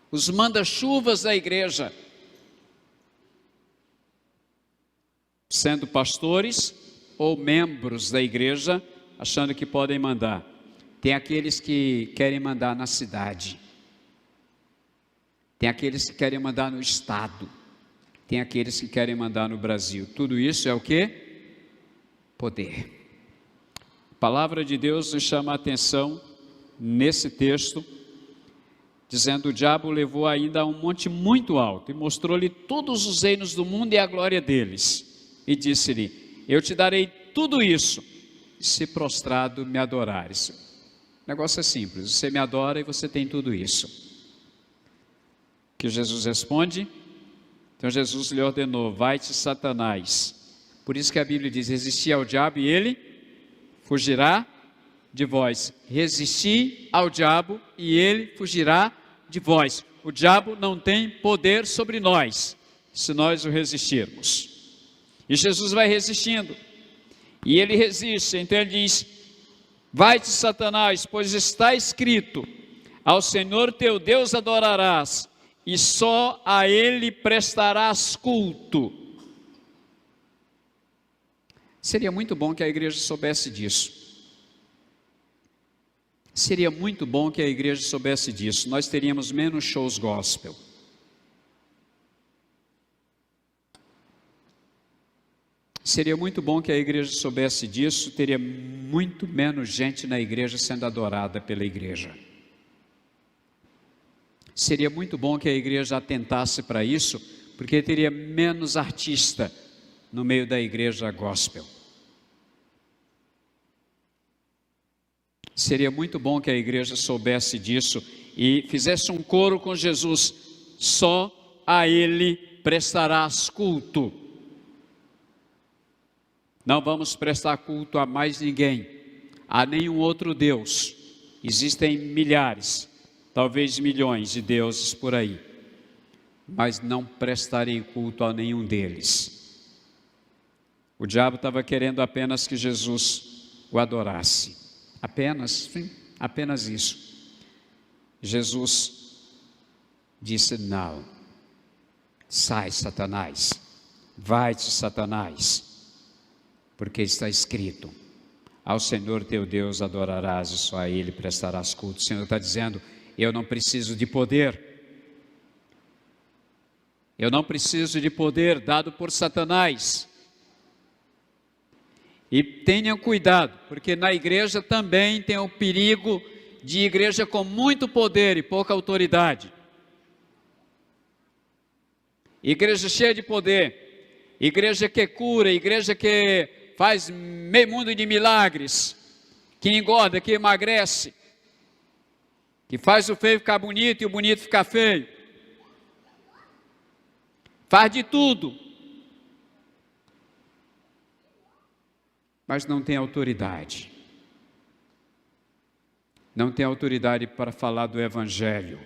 os manda-chuvas da igreja, sendo pastores ou membros da igreja, achando que podem mandar. Tem aqueles que querem mandar na cidade, tem aqueles que querem mandar no estado, tem aqueles que querem mandar no Brasil. Tudo isso é o quê? Poder. A palavra de Deus nos chama a atenção nesse texto, dizendo: o diabo levou ainda a um monte muito alto e mostrou-lhe todos os reinos do mundo e a glória deles, e disse-lhe: eu te darei tudo isso, se prostrado me adorares. O negócio é simples, você me adora e você tem tudo isso. Que Jesus responde? Então Jesus lhe ordenou: vai-te, Satanás. Por isso que a Bíblia diz: resisti ao diabo e ele fugirá de vós. Resisti ao diabo e ele fugirá de vós. O diabo não tem poder sobre nós, se nós o resistirmos. E Jesus vai resistindo, e ele resiste. Então ele diz: vai-te, Satanás, pois está escrito: ao Senhor teu Deus adorarás, e só a ele prestarás culto. Seria muito bom que a igreja soubesse disso. Seria muito bom que a igreja soubesse disso. Nós teríamos menos shows gospel. Seria muito bom que a igreja soubesse disso, teria muito menos gente na igreja sendo adorada pela igreja. Seria muito bom que a igreja atentasse para isso, porque teria menos artista no meio da igreja gospel. Seria muito bom que a igreja soubesse disso e fizesse um coro com Jesus: só a ele prestarás culto. Não vamos prestar culto a mais ninguém, a nenhum outro Deus. Existem milhares, talvez milhões de deuses por aí, mas não prestarem culto a nenhum deles. O diabo estava querendo apenas que Jesus o adorasse. Apenas, sim, apenas isso. Jesus disse: não, sai, Satanás, vai-te, Satanás, porque está escrito: ao Senhor teu Deus adorarás e só a Ele prestarás culto. O Senhor está dizendo: eu não preciso de poder. Eu não preciso de poder dado por Satanás. E tenham cuidado, porque na igreja também tem o perigo de igreja com muito poder e pouca autoridade. Igreja cheia de poder, igreja que cura, igreja que faz meio mundo de milagres, que engorda, que emagrece, que faz o feio ficar bonito e o bonito ficar feio. Faz de tudo, mas não tem autoridade. Não tem autoridade para falar do Evangelho.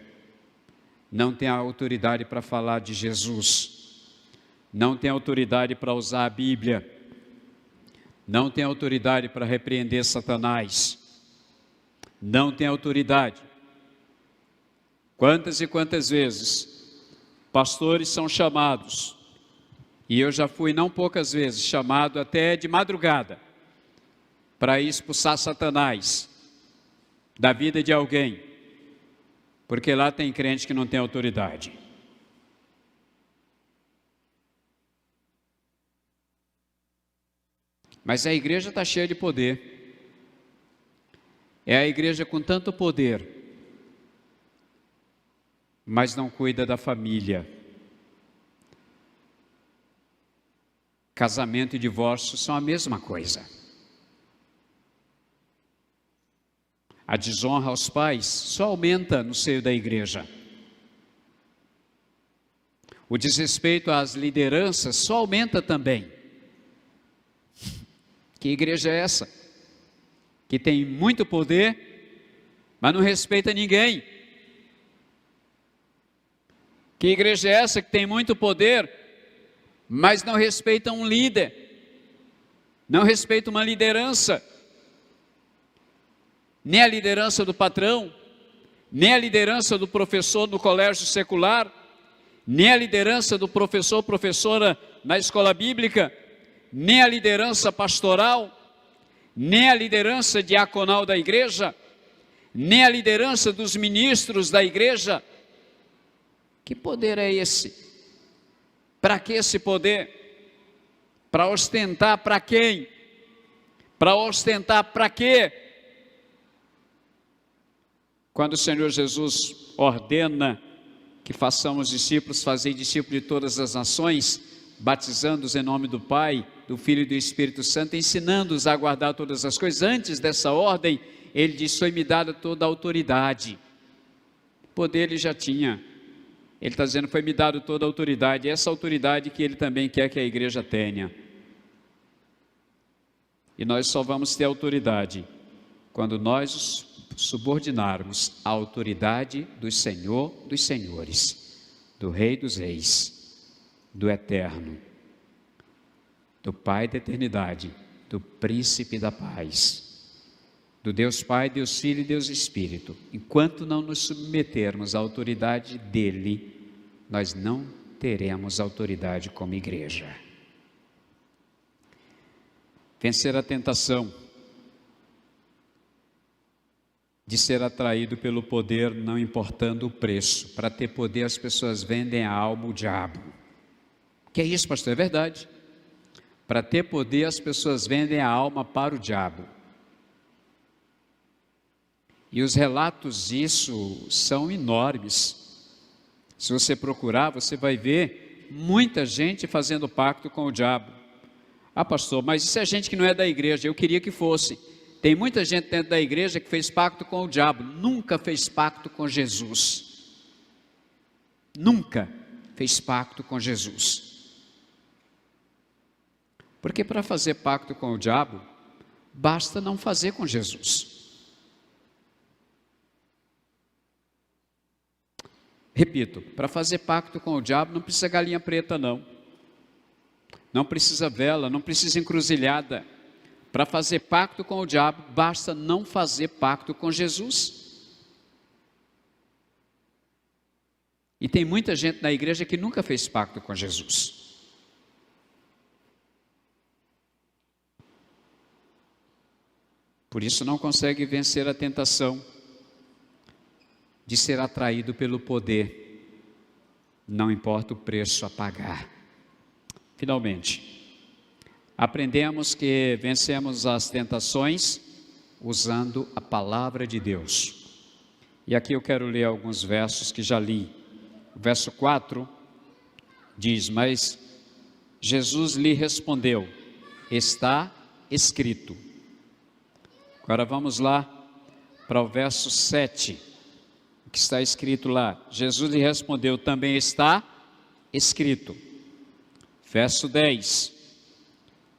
Não tem autoridade para falar de Jesus. Não tem autoridade para usar a Bíblia. Não tem autoridade para repreender Satanás. Não tem autoridade. Quantas e quantas vezes pastores são chamados, e eu já fui não poucas vezes chamado até de madrugada, para expulsar Satanás da vida de alguém, porque lá tem crente que não tem autoridade. Mas a igreja está cheia de poder. É a igreja com tanto poder, mas não cuida da família. Casamento e divórcio são a mesma coisa. A desonra aos pais só aumenta no seio da igreja. O desrespeito às lideranças só aumenta também. Que igreja é essa? Que tem muito poder, mas não respeita ninguém. Que igreja é essa que tem muito poder, mas não respeita um líder, não respeita uma liderança, nem a liderança do patrão, nem a liderança do professor no colégio secular, nem a liderança do professor, professora na escola bíblica, nem a liderança pastoral, nem a liderança diaconal da igreja, nem a liderança dos ministros da igreja. Que poder é esse? Para que esse poder? Para ostentar para quem? Para ostentar para quê? Quando o Senhor Jesus ordena que façamos discípulos, fazei discípulos de todas as nações, batizando-os em nome do Pai, do Filho e do Espírito Santo, ensinando-os a guardar todas as coisas. Antes dessa ordem, ele disse: foi-me dada toda a autoridade. Poder ele já tinha. Ele está dizendo: foi-me dado toda a autoridade, essa autoridade que ele também quer que a igreja tenha. E nós só vamos ter autoridade quando nós subordinarmos à autoridade do Senhor dos senhores, do Rei dos reis, do Eterno, do Pai da eternidade, do Príncipe da paz, do Deus Pai, Deus Filho e Deus Espírito. Enquanto não nos submetermos à autoridade dele, nós não teremos autoridade como igreja. Vencer a tentação de ser atraído pelo poder, não importando o preço. Para ter poder, as pessoas vendem a alma ao diabo. Que é isso, pastor? É verdade. Para ter poder, as pessoas vendem a alma para o diabo. E os relatos disso são enormes. Se você procurar, você vai ver muita gente fazendo pacto com o diabo. Ah, pastor, mas isso é gente que não é da igreja. Eu queria que fosse. Tem muita gente dentro da igreja que fez pacto com o diabo, nunca fez pacto com Jesus. Nunca fez pacto com Jesus. Porque para fazer pacto com o diabo, basta não fazer com Jesus. Repito, para fazer pacto com o diabo não precisa galinha preta não. Não precisa vela, não precisa encruzilhada. Para fazer pacto com o diabo, basta não fazer pacto com Jesus. E tem muita gente na igreja que nunca fez pacto com Jesus. Por isso não consegue vencer a tentação de ser atraído pelo poder, não importa o preço a pagar. Finalmente, aprendemos que vencemos as tentações usando a palavra de Deus. E aqui eu quero ler alguns versos que já li. O verso 4 diz: mas Jesus lhe respondeu, está escrito. Agora vamos lá para o verso 7, o que está escrito lá. Jesus lhe respondeu, também está escrito. Verso 10,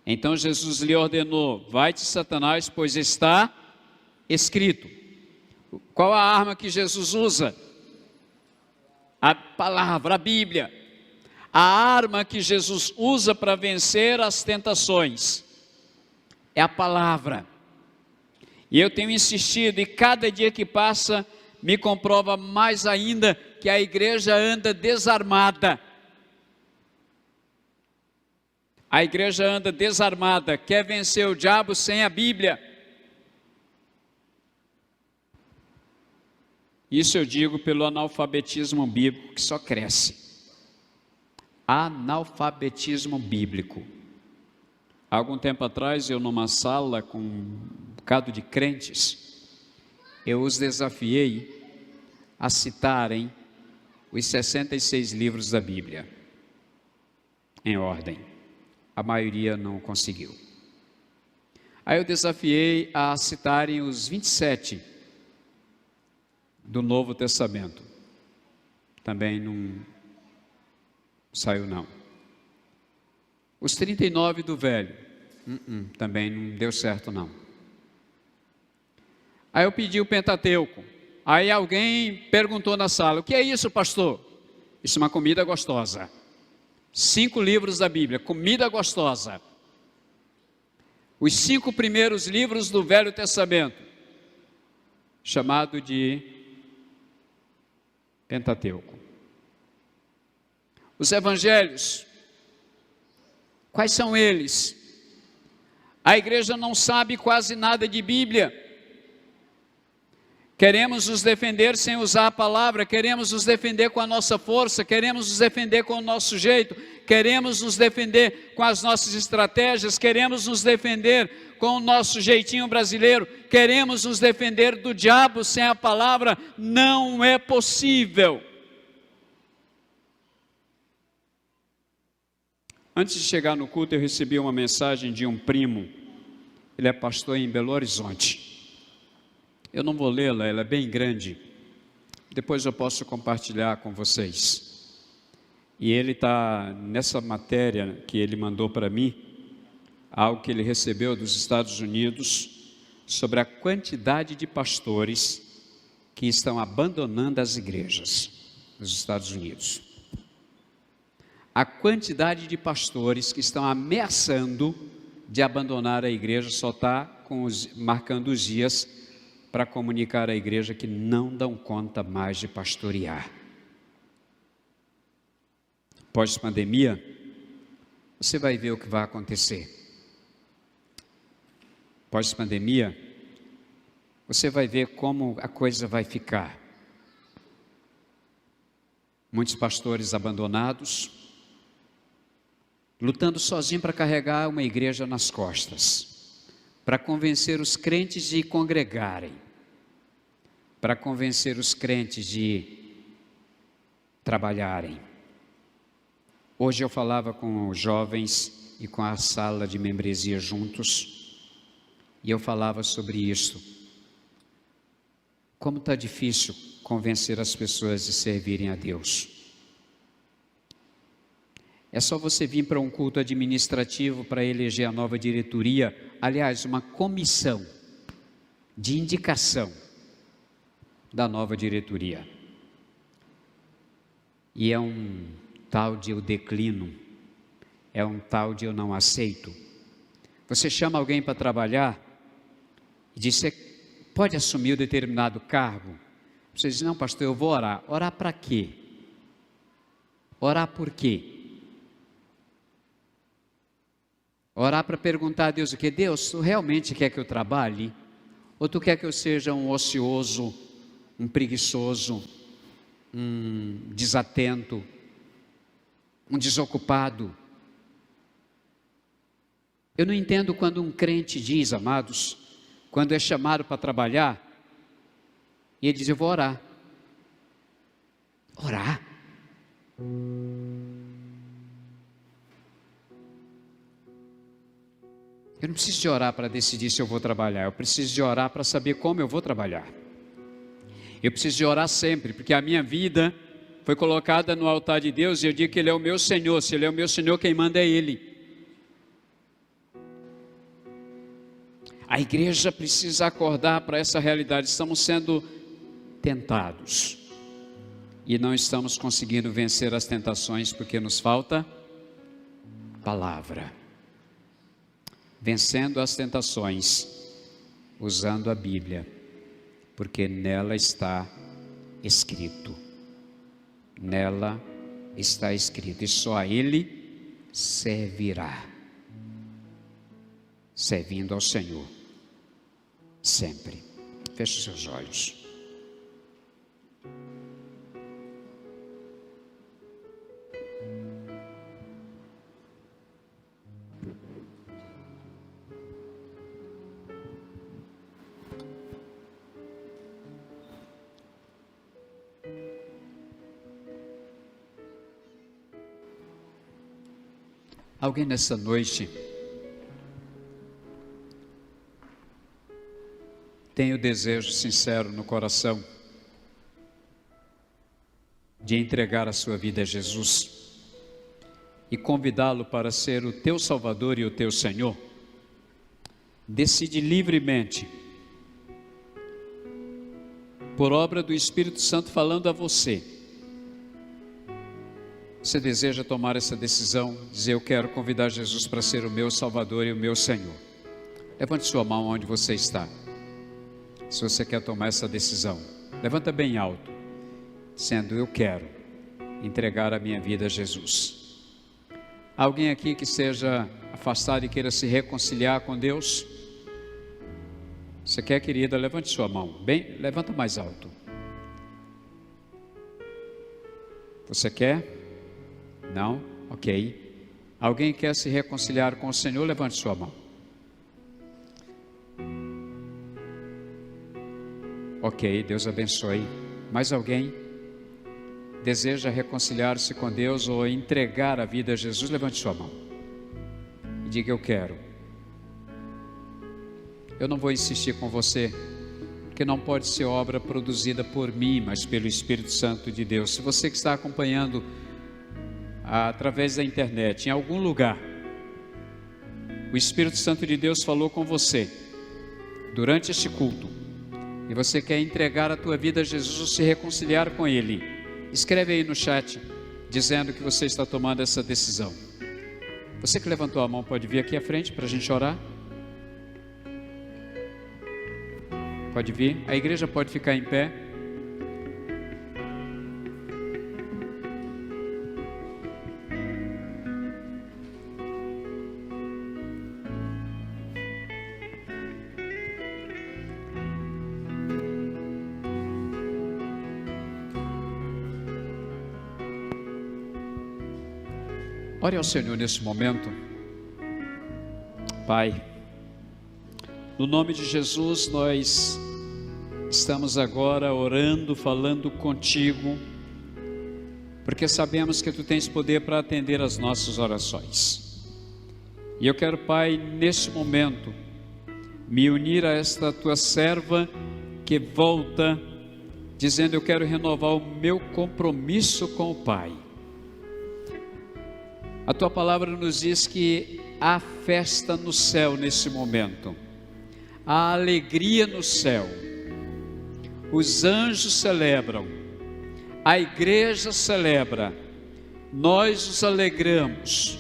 então Jesus lhe ordenou, vai-te Satanás, pois está escrito. Qual a arma que Jesus usa? A palavra, a Bíblia. A arma que Jesus usa para vencer as tentações é a palavra. E eu tenho insistido, e cada dia que passa me comprova mais ainda que a igreja anda desarmada. A igreja anda desarmada, quer vencer o diabo sem a Bíblia. Isso eu digo pelo analfabetismo bíblico que só cresce. Analfabetismo bíblico. Há algum tempo atrás, eu numa sala com um bocado de crentes, eu os desafiei a citarem os 66 livros da Bíblia, em ordem. A maioria não conseguiu. Aí eu desafiei a citarem os 27 do Novo Testamento. Também não saiu não. Os 39 do Velho, também não deu certo não. Aí eu pedi o Pentateuco. Aí alguém perguntou na sala, o que é isso, pastor? Isso é uma comida gostosa. 5 livros da Bíblia, comida gostosa. Os 5 primeiros livros do Velho Testamento, chamado de Pentateuco. Os evangelhos, quais são eles? A igreja não sabe quase nada de Bíblia. Queremos nos defender sem usar a palavra, queremos nos defender com a nossa força, queremos nos defender com o nosso jeito, queremos nos defender com as nossas estratégias, queremos nos defender com o nosso jeitinho brasileiro, queremos nos defender do diabo sem a palavra. Não é possível. Antes de chegar no culto, eu recebi uma mensagem de um primo, ele é pastor em Belo Horizonte. Eu não vou lê-la, ela é bem grande. Depois eu posso compartilhar com vocês. E ele está nessa matéria que ele mandou para mim, algo que ele recebeu dos Estados Unidos, sobre a quantidade de pastores que estão abandonando as igrejas nos Estados Unidos. A quantidade de pastores que estão ameaçando de abandonar a igreja só está marcando os dias para comunicar à igreja que não dão conta mais de pastorear. Pós-pandemia, você vai ver o que vai acontecer. Pós-pandemia, você vai ver como a coisa vai ficar. Muitos pastores abandonados, lutando sozinho para carregar uma igreja nas costas, para convencer os crentes de congregarem, para convencer os crentes de trabalharem. Hoje eu falava com os jovens e com a sala de membresia juntos, e eu falava sobre isso. Como está difícil convencer as pessoas de servirem a Deus. É só você vir para um culto administrativo para eleger a nova diretoria, aliás, uma comissão de indicação da nova diretoria. e é um tal de eu declino, é um tal de eu não aceito. Você chama alguém para trabalhar e diz: você pode assumir um determinado cargo? Você diz: não, pastor, eu vou orar. Orar para quê? Orar por quê? Orar para perguntar a Deus o que? Deus, tu realmente quer que eu trabalhe? Ou tu quer que eu seja um ocioso, um preguiçoso, um desatento, um desocupado? Eu não entendo quando um crente diz, amados, quando é chamado para trabalhar, e ele diz: eu vou orar. Orar? Eu não preciso de orar para decidir se eu vou trabalhar, eu preciso de orar para saber como eu vou trabalhar. Eu preciso de orar sempre, porque a minha vida foi colocada no altar de Deus e eu digo que Ele é o meu Senhor. Se Ele é o meu Senhor, quem manda é Ele. A igreja precisa acordar para essa realidade. Estamos sendo tentados e não estamos conseguindo vencer as tentações porque nos falta palavra. Vencendo as tentações usando a Bíblia, porque nela está escrito. Nela está escrito, e só a Ele servirá, servindo ao Senhor sempre. Feche os seus olhos. Alguém nessa noite tem o desejo sincero no coração de entregar a sua vida a Jesus e convidá-lo para ser o teu Salvador e o teu Senhor? Decide livremente, por obra do Espírito Santo falando a você. Você deseja tomar essa decisão, dizer: eu quero convidar Jesus para ser o meu Salvador e o meu Senhor? Levante sua mão onde você está. Se você quer tomar essa decisão, levanta bem alto, dizendo: eu quero entregar a minha vida a Jesus. Alguém aqui que seja afastado e queira se reconciliar com Deus? Você quer, querida? Levante sua mão, bem, levanta mais alto. Você quer? Não? Ok. Alguém quer se reconciliar com o Senhor? Levante sua mão. Ok, Deus abençoe. Mais alguém deseja reconciliar-se com Deus ou entregar a vida a Jesus? Levante sua mão e diga: eu quero. Eu não vou insistir com você, porque não pode ser obra produzida por mim, mas pelo Espírito Santo de Deus. Se você que está acompanhando através da internet, em algum lugar, o Espírito Santo de Deus falou com você durante este culto, e você quer entregar a tua vida a Jesus ou se reconciliar com Ele, escreve aí no chat, dizendo que você está tomando essa decisão. Você que levantou a mão pode vir aqui à frente para a gente orar? Pode vir, a igreja pode ficar em pé. Ore ao Senhor nesse momento. Pai, no nome de Jesus, nós estamos agora orando, falando contigo, porque sabemos que Tu tens poder para atender as nossas orações. E eu quero, Pai, neste momento, me unir a esta Tua serva que volta, dizendo: eu quero renovar o meu compromisso com o Pai. A Tua palavra nos diz que há festa no céu nesse momento, há alegria no céu, os anjos celebram, a igreja celebra, nós nos alegramos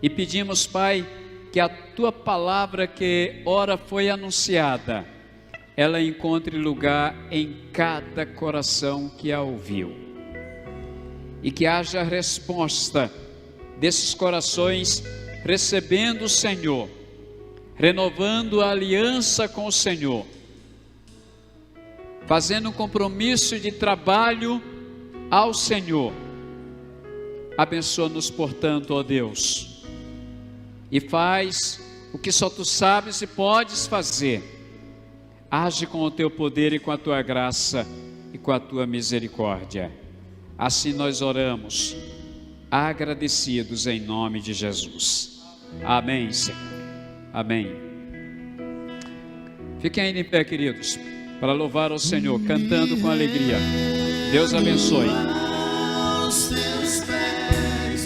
e pedimos, Pai, que a Tua palavra que ora foi anunciada, ela encontre lugar em cada coração que a ouviu. E que haja resposta desses corações recebendo o Senhor, renovando a aliança com o Senhor, fazendo um compromisso de trabalho ao Senhor. Abençoa-nos, portanto, ó Deus, e faz o que só Tu sabes e podes fazer. Age com o Teu poder e com a Tua graça e com a Tua misericórdia. Assim nós oramos, agradecidos em nome de Jesus. Amém, Senhor. Amém. Fiquem ainda em pé, queridos, para louvar ao Senhor, cantando com alegria. Deus abençoe.